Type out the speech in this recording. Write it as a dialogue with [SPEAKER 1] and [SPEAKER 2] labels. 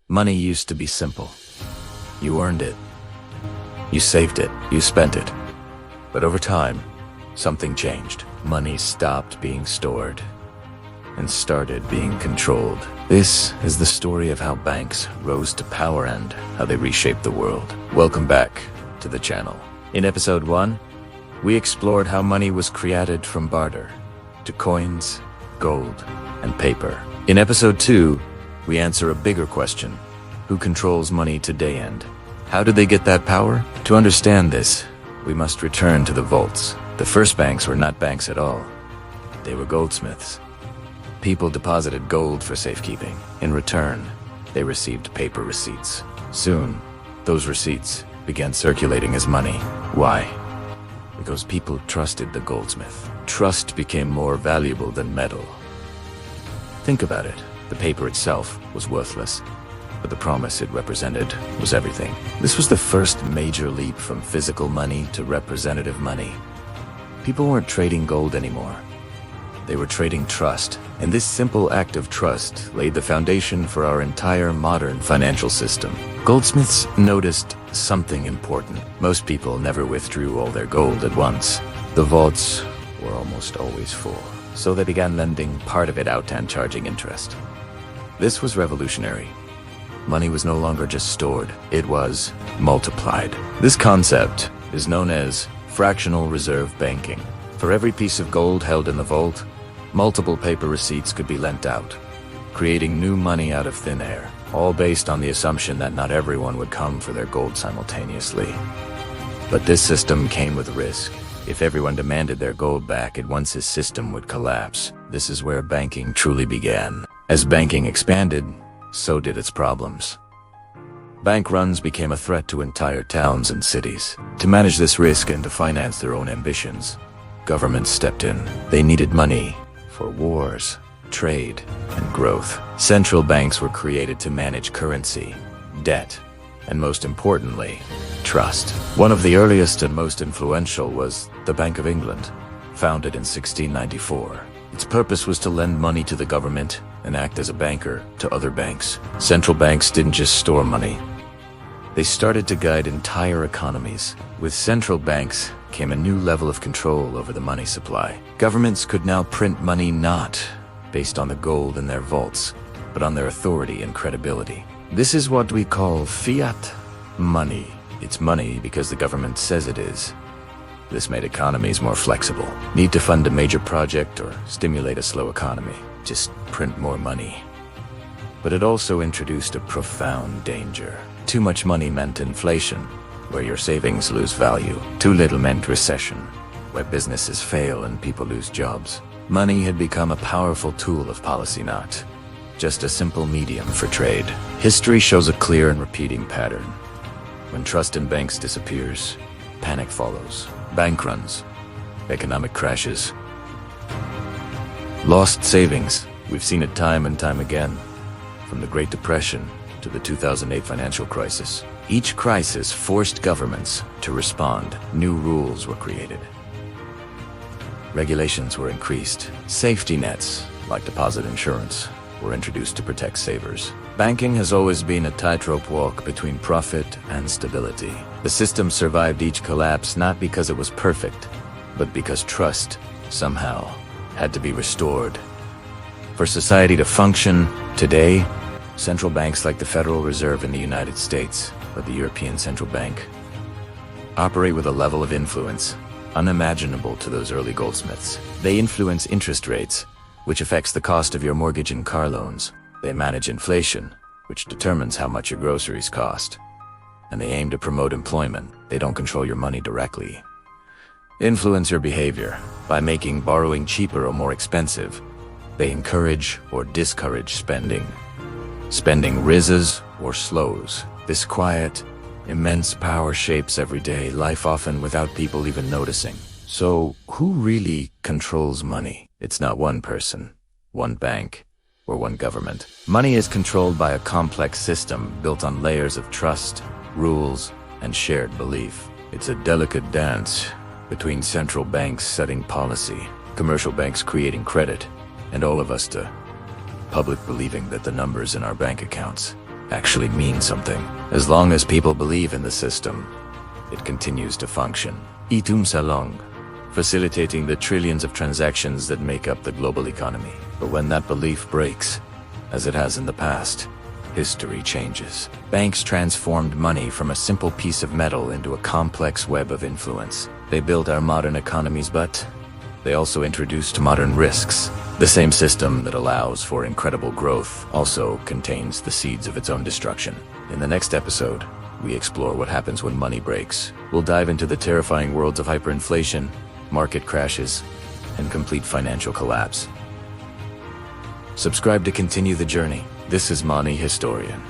[SPEAKER 1] Money used to be simple. You earned it. You saved it. You spent it. But over time, something changed. Money stopped being stored and started being controlled. This is the story of how banks rose to power and how they reshaped the world. Welcome back to the channel. In episode 1, we explored how money was created from barter to coins, gold, and paper. In episode 2, we answer a bigger question. Who controls money today and how did they get that power? To understand this, we must return to the vaults. The first banks were not banks at all. They were goldsmiths. People deposited gold for safekeeping. In return, they received paper receipts. Soon, those receipts began circulating as money. Why? Because people trusted the goldsmith. Trust became more valuable than metal. Think about it. The paper itself was worthless, but the promise it represented was everything. This was the first major leap from physical money to representative money. People weren't trading gold anymore. They were trading trust, and this simple act of trust laid the foundation for our entire modern financial system. Goldsmiths noticed something important. Most people never withdrew all their gold at once. The vaults were almost always full, so they began lending part of it out and charging interest. This was revolutionary. Money was no longer just stored, it was multiplied. This concept is known as fractional reserve banking. For every piece of gold held in the vault, multiple paper receipts could be lent out, creating new money out of thin air, all based on the assumption that not everyone would come for their gold simultaneously. But this system came with risk. If everyone demanded their gold back at once, his system would collapse. This is where banking truly began. As banking expanded, so did its problems. Bank runs became a threat to entire towns and cities. To manage this risk and to finance their own ambitions, governments stepped in. They needed money for wars, trade, and growth. Central banks were created to manage currency, debt, and most importantly, trust. One of the earliest and most influential was the Bank of England, founded in 1694. Its purpose was to lend money to the government and act as a banker to other banks. Central banks didn't just store money. They started to guide entire economies. With central banks came a new level of control over the money supply. Governments could now print money not based on the gold in their vaults, but on their authority and credibility. This is what we call fiat money. It's money because the government says it is. This made economies more flexible. Need to fund a major project or stimulate a slow economy. Just print more money. But it also introduced a profound danger. Too much money meant inflation, where your savings lose value. Too little meant recession, where businesses fail and people lose jobs. Money had become a powerful tool of policy, not just a simple medium for trade. History shows a clear and repeating pattern. When trust in banks disappears, panic follows. Bank runs, economic crashes, lost savings. We've seen it time and time again, from the Great Depression to the 2008 financial crisis. Each crisis forced governments to respond. New rules were created. Regulations were increased. Safety nets, like deposit insurance, were introduced to protect savers. Banking has always been a tightrope walk between profit and stability. The system survived each collapse not because it was perfect, but because trust, somehow, had to be restored. For society to function today, central banks like the Federal Reserve in the United States or the European Central Bank operate with a level of influence unimaginable to those early goldsmiths. They influence interest rates, which affects the cost of your mortgage and car loans. They manage inflation, which determines how much your groceries cost. And they aim to promote employment. They don't control your money directly. Influence your behavior by making borrowing cheaper or more expensive. They encourage or discourage spending. Spending rises or slows. This quiet, immense power shapes everyday life, often without people even noticing. So, who really controls money? It's not one person, one bank, or one government. Money is controlled by a complex system built on layers of trust, rules, and shared belief. It's a delicate dance between central banks setting policy, commercial banks creating credit, and all of us, the public, believing that the numbers in our bank accounts actually mean something. As long as people believe in the system, it continues to function. Itum salong, facilitating the trillions of transactions that make up the global economy. But when that belief breaks, as it has in the past, history changes. Banks transformed money from a simple piece of metal into a complex web of influence. They built our modern economies, but they also introduced modern risks. The same system that allows for incredible growth also contains the seeds of its own destruction. In the next episode, we explore what happens when money breaks. We'll dive into the terrifying worlds of hyperinflation, market crashes, and complete financial collapse. Subscribe to continue the journey. This is Money Historian.